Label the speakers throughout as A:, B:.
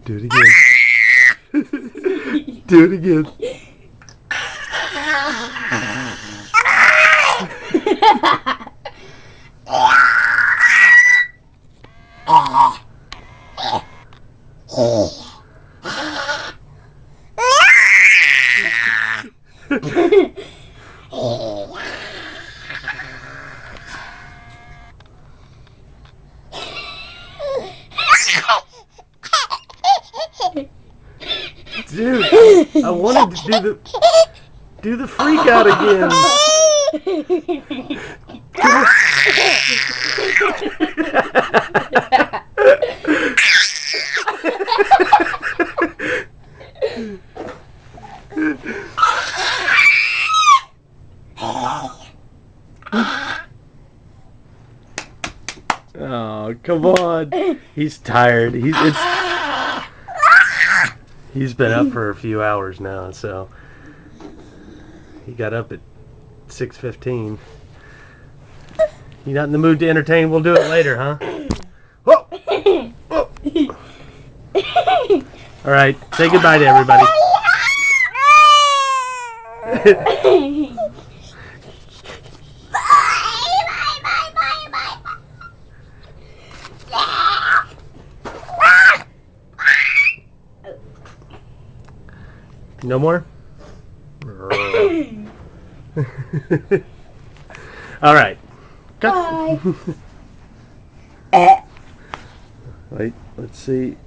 A: Do it again. Do it again. Dude, I wanted to do the freak out again. Oh, come on. He's tired. He's been up for a few hours now, so he got up at 6:15. You not in the mood to entertain? We'll do it later, huh? Whoa! Whoa! All right, say goodbye to everybody. No more? All right.
B: Bye.
A: Wait, let's see.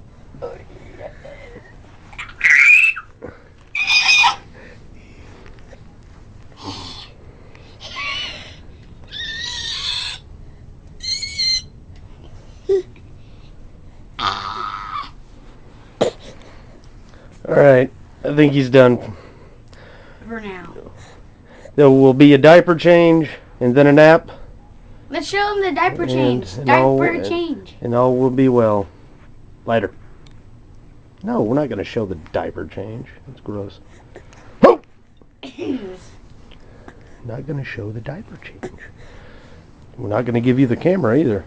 A: All right, I think he's done.
B: For now.
A: There will be a diaper change and then a nap.
B: Let's show him the diaper change. Change.
A: And all will be well. Later. No, we're not going to show the diaper change. That's gross. Oh! Not going to show the diaper change. We're not going to give you the camera either.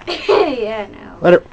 B: Yeah, no.
A: Later.